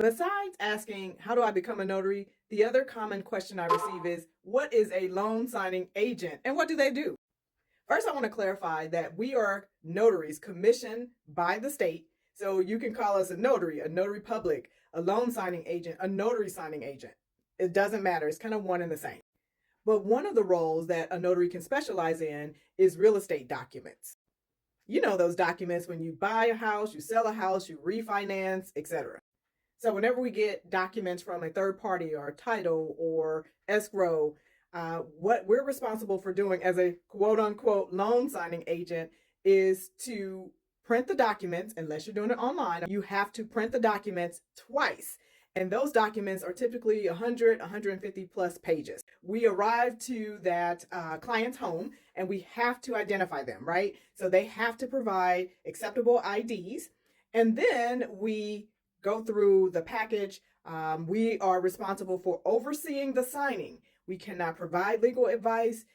Besides asking, how do I become a notary? The other common question I receive is, what is a loan signing agent and what do they do? First, I want to clarify that we are notaries commissioned by the state. So you can call us a notary public, a loan signing agent, a notary signing agent. It doesn't matter. It's kind of one and the same. But one of the roles that a notary can specialize in is real estate documents. You know those documents when you buy a house, you sell a house, you refinance, etc. So whenever we get documents from a third party or a title or escrow, what we're responsible for doing as a quote unquote loan signing agent is to print the documents. Unless you're doing it online, you have to print the documents twice. And those documents are typically 100, 150 plus pages. We arrive to that client's home and we have to identify them, right? So they have to provide acceptable IDs. And then we go through the package. We are responsible for overseeing the signing. We cannot provide legal advice.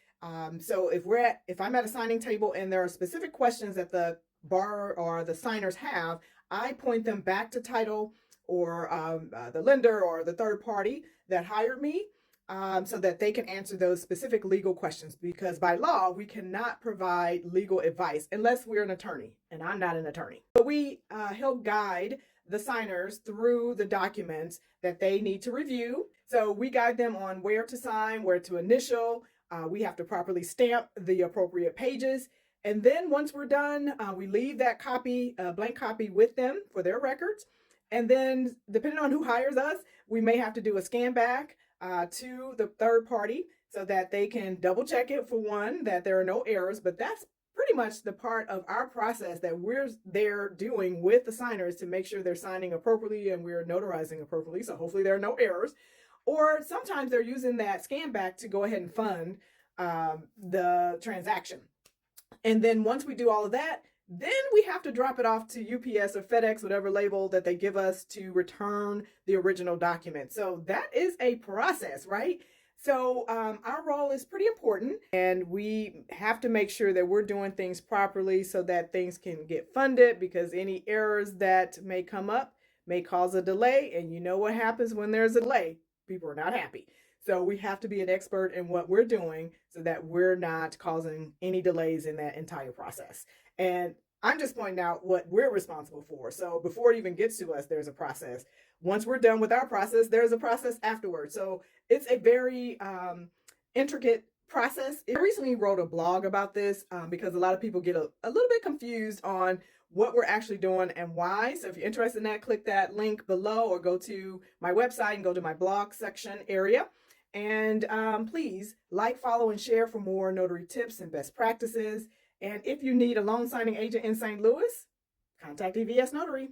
So if I'm at a signing table and there are specific questions that the borrower or the signers have, I point them back to title or the lender or the third party that hired me, so that they can answer those specific legal questions, because by law, we cannot provide legal advice unless we're an attorney, and I'm not an attorney. But we help guide the signers through the documents that they need to review. So we guide them on where to sign, where to initial. We have to properly stamp the appropriate pages. And then once we're done, we leave that copy, blank copy with them for their records. And then depending on who hires us, we may have to do a scan back to the third party so that they can double check it, for one, that there are no errors. But that's pretty much the part of our process that we're there doing with the signers to make sure they're signing appropriately and we're notarizing appropriately. So hopefully there are no errors. Or sometimes they're using that scan back to go ahead and fund the transaction. And then once we do all of that, then we have to drop it off to UPS or FedEx, whatever label that they give us, to return the original document. So that is a process, right? So our role is pretty important, and we have to make sure that we're doing things properly so that things can get funded, because any errors that may come up may cause a delay. And you know what happens when there's a delay? People are not happy. So we have to be an expert in what we're doing so that we're not causing any delays in that entire process. And I'm just pointing out what we're responsible for. So before it even gets to us, there's a process. Once we're done with our process, there's a process afterwards. So it's a very intricate process. I recently wrote a blog about this because a lot of people get a little bit confused on what we're actually doing and why. So if you're interested in that, click that link below or go to my website and go to my blog section area. And please like, follow, and share for more notary tips and best practices. And if you need a loan signing agent in St. Louis, contact EVS Notary.